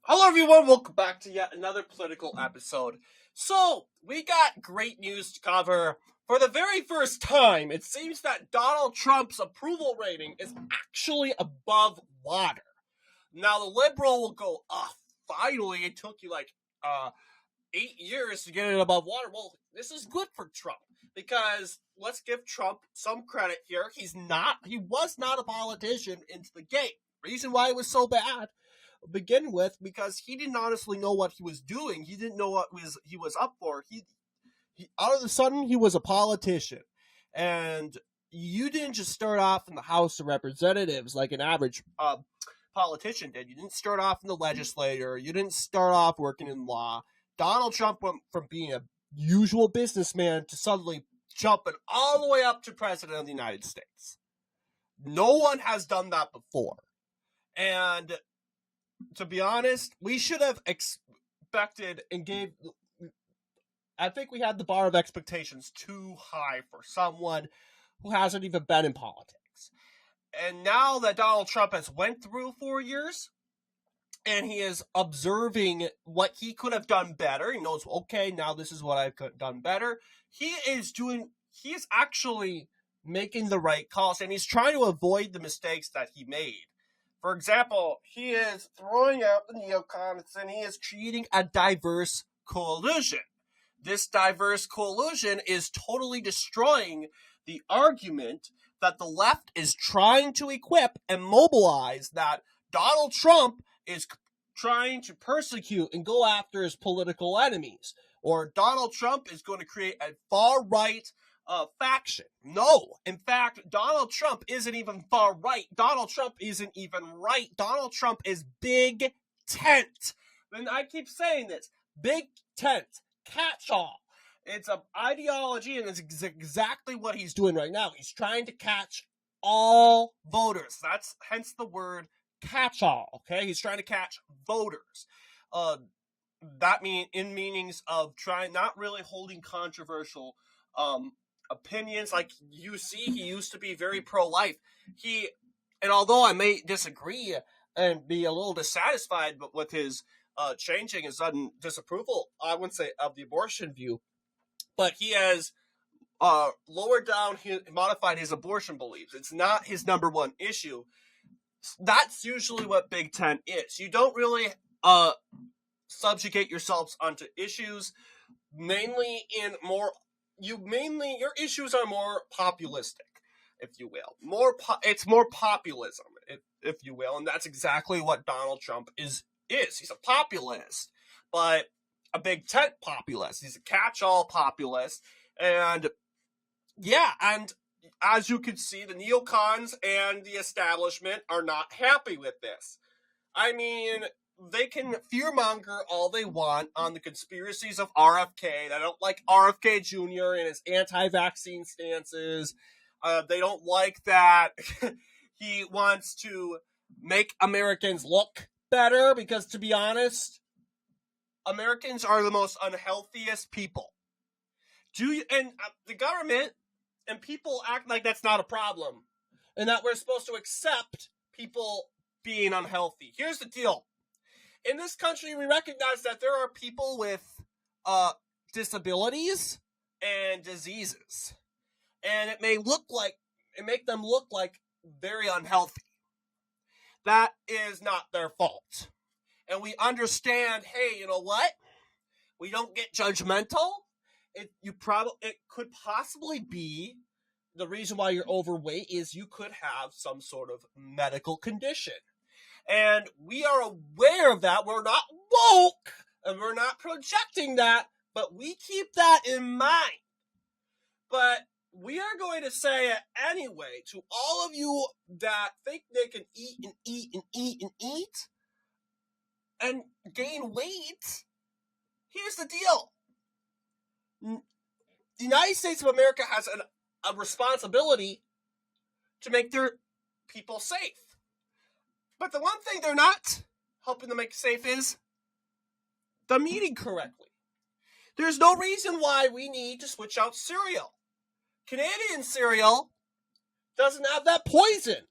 Hello everyone, welcome back to yet another political episode. So, we got great news to cover. For the very first time, it seems that Donald Trump's approval rating is actually above water. Now, the Liberal will go, finally, it took you 8 years to get it above water. Well, this is good for Trump, because let's give Trump some credit here. He was not a politician into the gate. Reason why it was so bad begin with, because he didn't honestly know what he was doing. He didn't know what he was up for. He all of a sudden he was a politician, and you didn't just start off in the House of Representatives like an average politician did. You didn't start off in the legislature. You didn't start off working in law. Donald Trump went from being a usual businessman to suddenly jumping all the way up to president of the United States. No one has done that before, and to be honest, we should have expected and gave. I think we had the bar of expectations too high for someone who hasn't even been in politics. And now that Donald Trump has went through 4 years, and he is observing what he could have done better, he knows, okay, now this is what I've done better. He is actually making the right calls, and he's trying to avoid the mistakes that he made. For example, he is throwing out the neocons, and he is creating a diverse coalition. This diverse coalition is totally destroying the argument that the left is trying to equip and mobilize, that Donald Trump is trying to persecute and go after his political enemies, or Donald Trump is going to create a far-right faction. No, in fact, Donald Trump isn't even far right. Donald Trump isn't even right. Donald Trump is big tent. And I keep saying this, big tent, catch-all. It's an ideology, and it's exactly what he's doing right now. He's trying to catch all voters. That's hence the word catch-all, okay? He's trying to catch voters. That meanings of not really holding controversial opinions. Like you see, he used to be very pro-life. And although I may disagree and be a little dissatisfied with his changing his sudden disapproval, I wouldn't say of the abortion view, but he has modified his abortion beliefs. It's not his number one issue. That's usually what Big Tent is. You don't really subjugate yourselves onto issues, your issues are more populistic, if you will. It's more populism, if you will, and that's exactly what Donald Trump is. He's a populist, but a big tent populist. He's a catch-all populist, and as you can see, the neocons and the establishment are not happy with this. I mean, they can fearmonger all they want on the conspiracies of RFK. They don't like RFK Jr. and his anti-vaccine stances. They don't like that he wants to make Americans look better, because, to be honest, Americans are the most unhealthiest people. The government and people act like that's not a problem, and that we're supposed to accept people being unhealthy. Here's the deal. In this country, we recognize that there are people with disabilities and diseases, and it make them look like very unhealthy. That is not their fault, and we understand. Hey, you know what? We don't get judgmental. It could possibly be the reason why you're overweight is you could have some sort of medical condition. And we are aware of that. We're not woke, and we're not projecting that, but we keep that in mind. But we are going to say it anyway to all of you that think they can eat and eat and eat and eat and gain weight. Here's the deal. The United States of America has a responsibility to make their people safe. But the one thing they're not helping them make safe is them eating correctly. There's no reason why we need to switch out cereal. Canadian cereal doesn't have that poison.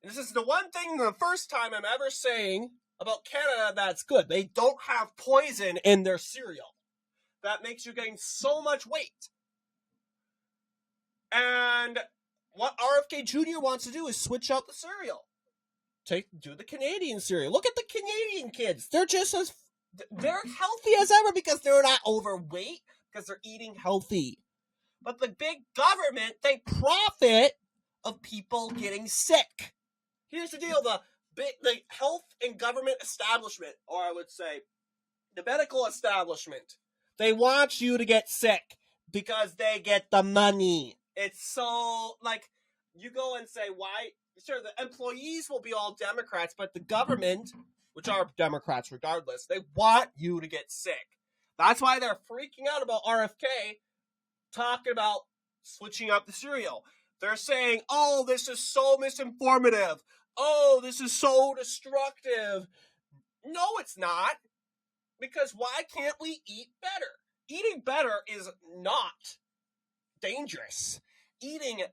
And this is the one thing, the first time I'm ever saying about Canada that's good. They don't have poison in their cereal. That makes you gain so much weight. And what RFK Jr. wants to do is switch out the cereal. Do the Canadian cereal. Look at the Canadian kids. They're healthy as ever because they're not overweight, because they're eating healthy. But the big government, they profit of people getting sick. Here's the deal. The health and government establishment, or I would say the medical establishment, they want you to get sick because they get the money. It's so, you go and say, why? Sure, the employees will be all Democrats, but the government, which are Democrats regardless, they want you to get sick. That's why they're freaking out about RFK talking about switching up the cereal. They're saying, oh, this is so misinformative. Oh, this is so destructive. No, it's not. Because why can't we eat better? Eating better is not dangerous. Eating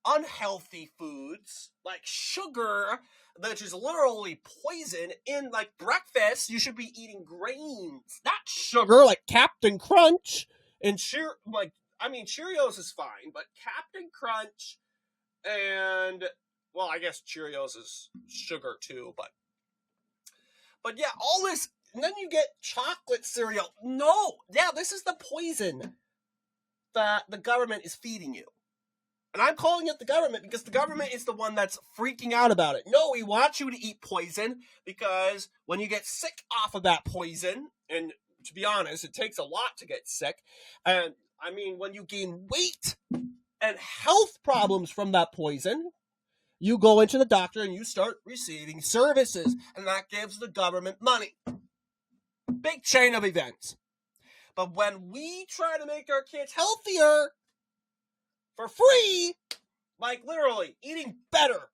unhealthy foods like sugar, which is literally poison, in breakfast, you should be eating grains, not sugar like Captain Crunch and Cheerios is fine, but Captain Crunch and, well, I guess Cheerios is sugar too, but yeah, all this, and then you get chocolate cereal. No, yeah, this is the poison that the government is feeding you. And I'm calling it the government because the government is the one that's freaking out about it. No, we want you to eat poison because when you get sick off of that poison, and to be honest, it takes a lot to get sick, and when you gain weight and health problems from that poison, you go into the doctor and you start receiving services, and that gives the government money. Big chain of events. But when we try to make our kids healthier for free, literally, eating better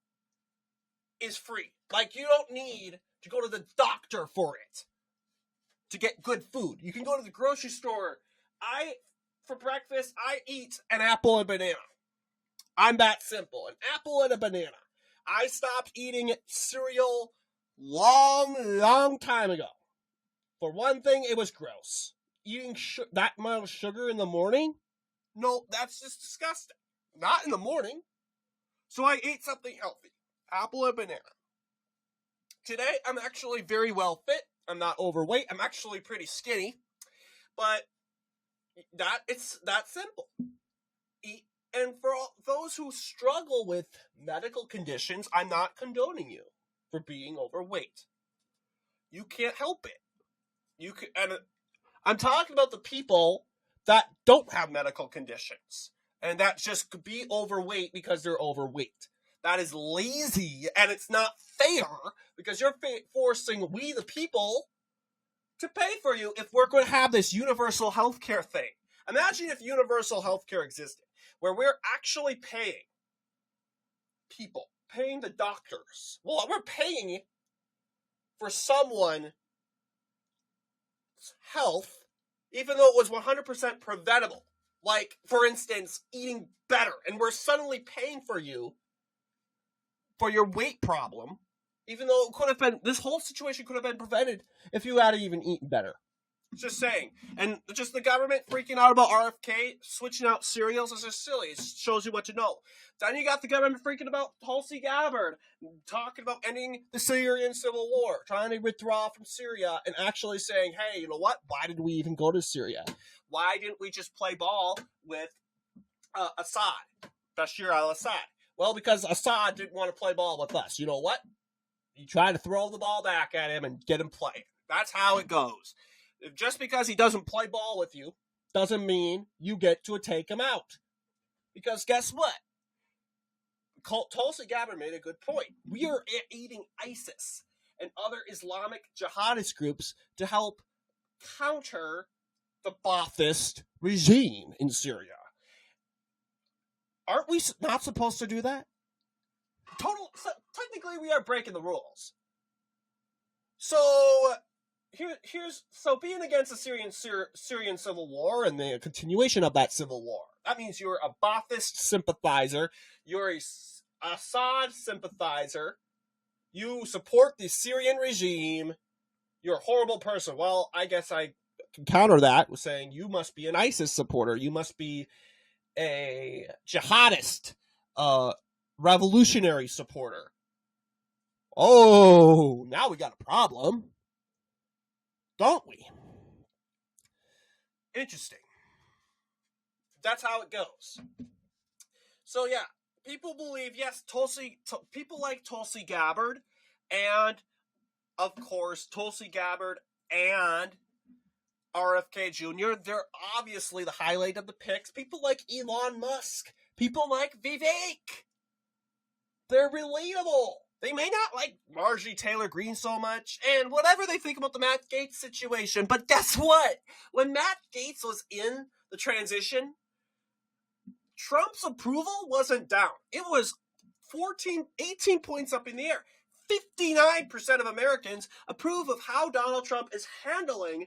is free. You don't need to go to the doctor for it to get good food. You can go to the grocery store. For breakfast, I eat an apple and banana. I'm that simple. An apple and a banana. I stopped eating cereal long time ago. For one thing, it was gross. Eating that amount of sugar in the morning? No, that's just disgusting. Not in the morning. So I ate something healthy. Apple and banana. Today, I'm actually very well fit. I'm not overweight. I'm actually pretty skinny. But it's that simple. And for those who struggle with medical conditions, I'm not condoning you for being overweight. You can't help it. And I'm talking about the people that don't have medical conditions and that just could be overweight because they're overweight. That is lazy, and it's not fair because you're forcing we, the people, to pay for you if we're going to have this universal healthcare thing. Imagine if universal healthcare existed, where we're actually paying the doctors. Well, we're paying for someone's health, even though it was 100% preventable. For instance, eating better, and we're suddenly paying for you for your weight problem, even though it could have been, this whole situation could have been prevented if you had even eaten better. Just saying. And just the government freaking out about RFK, switching out cereals is just silly. It shows you what to know. Then you got the government freaking about Tulsi Gabbard, talking about ending the Syrian civil war, trying to withdraw from Syria, and actually saying, hey, you know what? Why did we even go to Syria? Why didn't we just play ball with Bashir al-Assad? Well, because Assad didn't want to play ball with us. You know what? You try to throw the ball back at him and get him playing. That's how it goes. Just because he doesn't play ball with you doesn't mean you get to take him out. Because guess what? Tulsi Gabbard made a good point. We are eating ISIS and other Islamic jihadist groups to help counter the Ba'athist regime in Syria. Aren't we not supposed to do that? Technically, we are breaking the rules. So so being against the Syrian civil war and the continuation of that civil war, that means you're a Ba'athist sympathizer, you're a Assad sympathizer, you support the Syrian regime, you're a horrible person. Well, I guess I can counter that with saying you must be an ISIS supporter. You must be a jihadist, revolutionary supporter. Oh, now we got a problem, don't we? Interesting. That's how it goes. So yeah, people believe, yes, people like Tulsi Gabbard, and of course Tulsi Gabbard and RFK Jr. They're obviously the highlight of the picks. People like Elon Musk, people like Vivek, they're relatable. They may not like Marjorie Taylor Greene so much, and whatever they think about the Matt Gaetz situation, but guess what? When Matt Gaetz was in the transition, Trump's approval wasn't down. It was 18 points up in the air. 59% of Americans approve of how Donald Trump is handling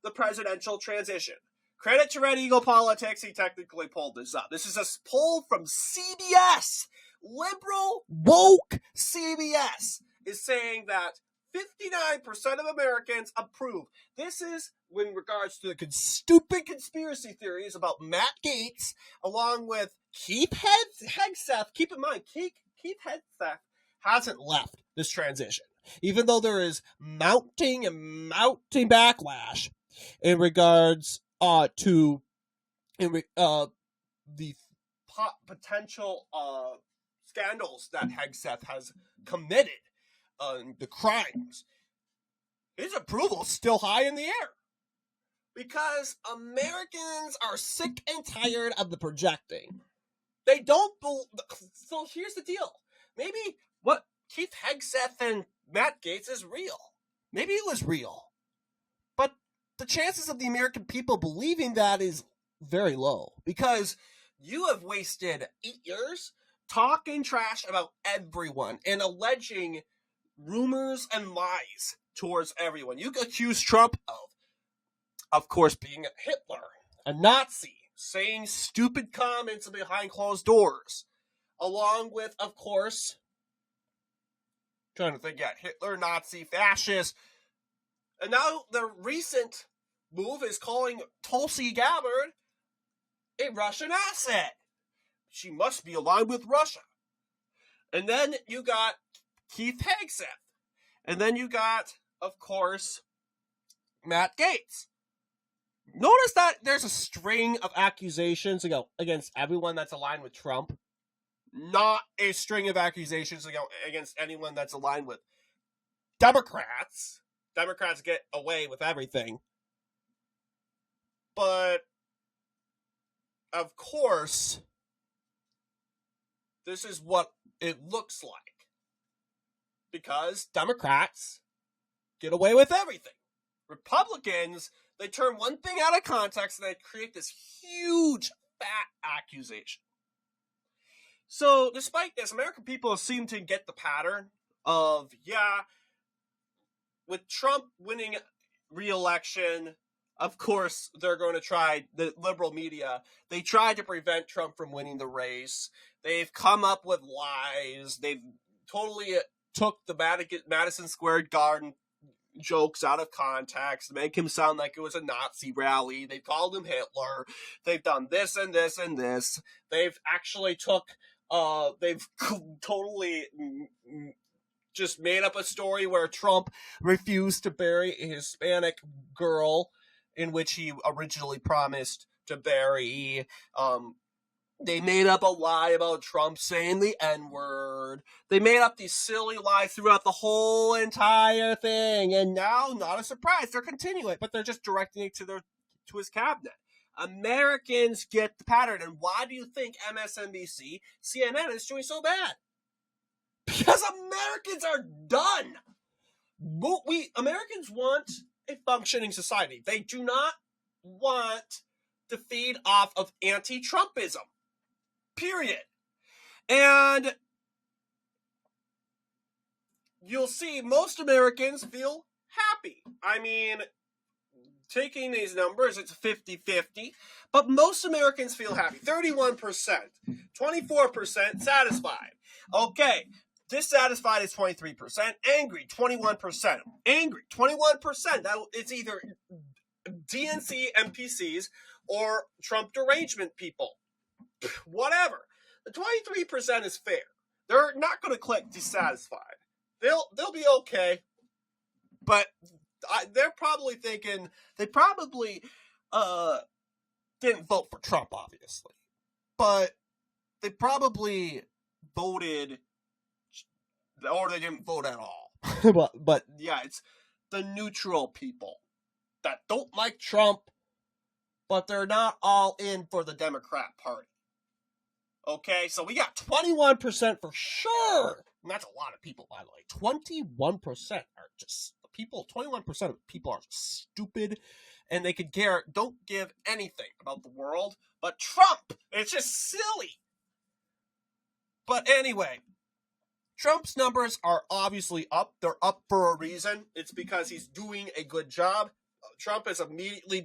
the presidential transition. Credit to Red Eagle Politics, he technically pulled this up. This is a poll from CBS. Liberal, woke CBS is saying that 59% of Americans approve. This is in regards to the stupid conspiracy theories about Matt Gaetz, along with Keith Hegseth. Keep in mind, Keith Hegseth hasn't left this transition, even though there is mounting backlash in regards to the potential scandals that Hegseth has committed, the crimes. His approval is still high in the air because Americans are sick and tired of the projecting. They don't so here's the deal. Maybe what Keith Hegseth and Matt Gaetz is real. Maybe it was real. But the chances of the American people believing that is very low because you have wasted 8 years talking trash about everyone and alleging rumors and lies towards everyone. You accuse Trump of course, being a Hitler, a Nazi, saying stupid comments behind closed doors, along with, of course, trying to think, Hitler, Nazi, fascist. And now the recent move is calling Tulsi Gabbard a Russian asset. She must be aligned with Russia. And then you got Keith Hegseth. And then you got, of course, Matt Gaetz. Notice that there's a string of accusations against everyone that's aligned with Trump. Not a string of accusations against anyone that's aligned with Democrats. Democrats get away with everything. But, of course, this is what it looks like. Because Democrats get away with everything. Republicans, they turn one thing out of context and they create this huge, fat accusation. So, despite this, American people seem to get the pattern of, with Trump winning re-election, of course, they're going to try, the liberal media, they tried to prevent Trump from winning the race. They've come up with lies. They've totally took the Madison Square Garden jokes out of context to make him sound like it was a Nazi rally. They called him Hitler. They've done this and this and this. They've actually they've totally just made up a story where Trump refused to bury a Hispanic girl in which he originally promised to bury. They made up a lie about Trump saying the N-word. They made up these silly lies throughout the whole entire thing. And now, not a surprise, they're continuing, but they're just directing it to his cabinet. Americans get the pattern. And why do you think MSNBC, CNN is doing so bad? Because Americans are done. Americans want a functioning society. They do not want to feed off of anti-Trumpism. Period. And you'll see most Americans feel happy. I mean, taking these numbers, it's 50-50, but most Americans feel happy. 31%, 24% satisfied. Okay, Dissatisfied is 23%. Angry, 21%. Angry, 21%. It's either DNC NPCs or Trump derangement people. Whatever. The 23% is fair. They're not going to click dissatisfied. They'll be okay. But they're probably thinking, they probably didn't vote for Trump, obviously. But they probably voted, or they didn't vote at all. but yeah, it's the neutral people that don't like Trump, but they're not all in for the Democrat Party. Okay, so we got 21% for sure. And that's a lot of people, by the way. 21% are just people. 21% of people are stupid, and they don't give anything about the world. But Trump, it's just silly. But anyway, Trump's numbers are obviously up. They're up for a reason. It's because he's doing a good job. Trump has immediately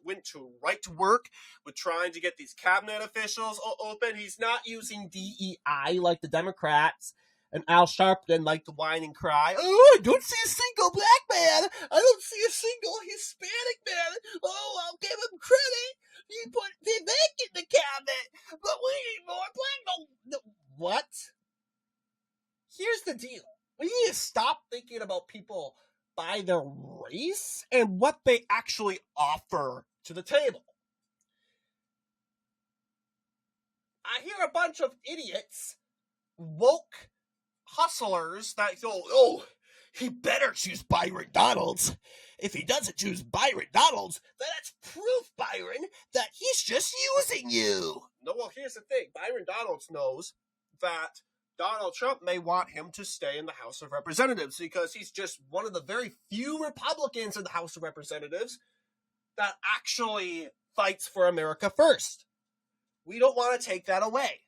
went right to work with trying to get these cabinet officials open. He's not using DEI like the Democrats, and Al Sharpton like to whine and cry. Oh, I don't see a single black man. I don't see a single Hispanic man. Oh, I'll give him credit. You put Vivek in the cabinet, but we need more black. No. What? Here's the deal. We need to stop thinking about people by their race and what they actually offer to the table. I hear a bunch of idiots, woke hustlers that go, oh, he better choose Byron Donalds. If he doesn't choose Byron Donalds, then that's proof, Byron, that he's just using you. No, well, here's the thing. Byron Donalds knows that Donald Trump may want him to stay in the House of Representatives because he's just one of the very few Republicans in the House of Representatives that actually fights for America first. We don't want to take that away.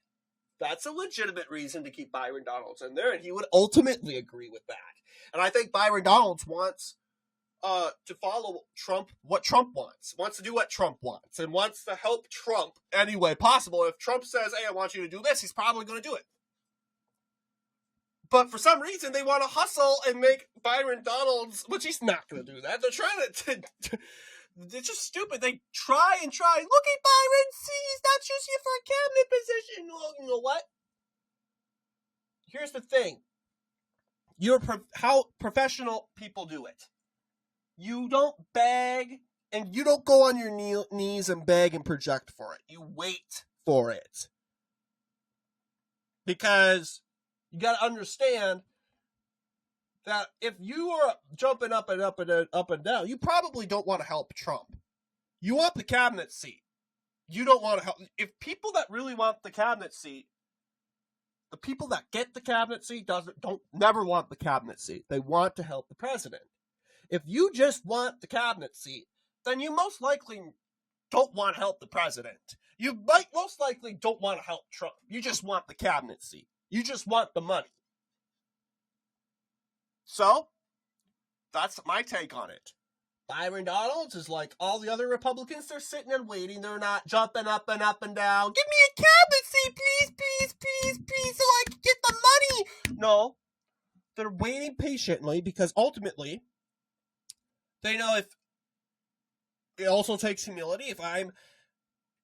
That's a legitimate reason to keep Byron Donalds in there, and he would ultimately agree with that. And I think Byron Donalds wants to follow Trump, what Trump wants to do what Trump wants, and wants to help Trump any way possible. If Trump says, hey, I want you to do this, he's probably going to do it. But for some reason, they want to hustle and make Byron Donalds, which he's not going to do that. They're trying to it's just stupid. They try and try. Look at Byron. See, he's not choosing you for a cabinet position. Well, you know what? Here's the thing. How professional people do it. You don't beg, and you don't go on your knees and beg and project for it. You wait for it. Because you got to understand that if you are jumping up and up and up and down, you probably don't want to help Trump. You want the cabinet seat. You don't want to help. If people that really want the cabinet seat, the people that get the cabinet seat don't never want the cabinet seat. They want to help the president. If you just want the cabinet seat, then you most likely don't want to help the president. You might most likely don't want to help Trump. You just want the cabinet seat. You just want the money. So, that's my take on it. Byron Donalds is like all the other Republicans. They're sitting and waiting. They're not jumping up and down. Give me a cabinet seat, please, please, please, please, so I can get the money. No. They're waiting patiently because ultimately, they know if it also takes humility. If I'm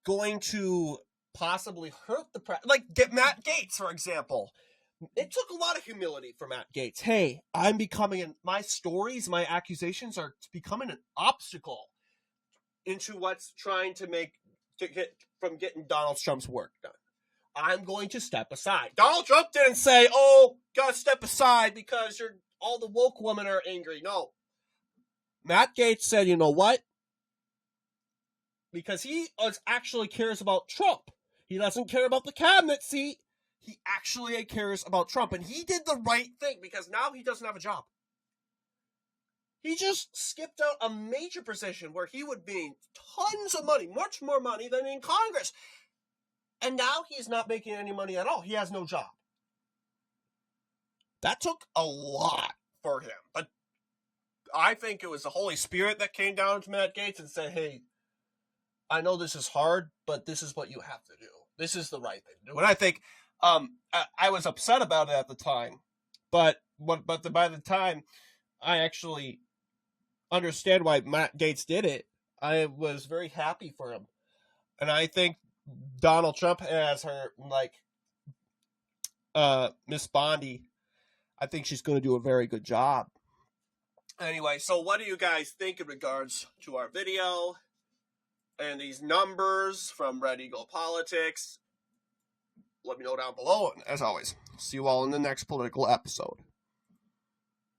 going to possibly hurt the president, like get Matt Gaetz, for example. It took a lot of humility for Matt Gaetz. Hey, I'm becoming, my stories, my accusations are becoming an obstacle into what's trying to get from getting Donald Trump's work done. I'm going to step aside. Donald Trump didn't say, oh, gotta step aside because all the woke women are angry. No. Matt Gaetz said, you know what? Because he actually cares about Trump. He doesn't care about the cabinet seat. He actually cares about Trump. And he did the right thing because now he doesn't have a job. He just skipped out a major position where he would be tons of money, much more money than in Congress. And now he's not making any money at all. He has no job. That took a lot for him. But I think it was the Holy Spirit that came down to Matt Gaetz and said, hey, I know this is hard, but this is what you have to do. This is the right thing to do. And I think I was upset about it at the time, but by the time I actually understand why Matt Gaetz did it, I was very happy for him, and I think Donald Trump has her Miss Bondi. I think she's going to do a very good job. Anyway, so what do you guys think in regards to our video and these numbers from Red Eagle Politics? Let me know down below, and as always, see you all in the next political episode.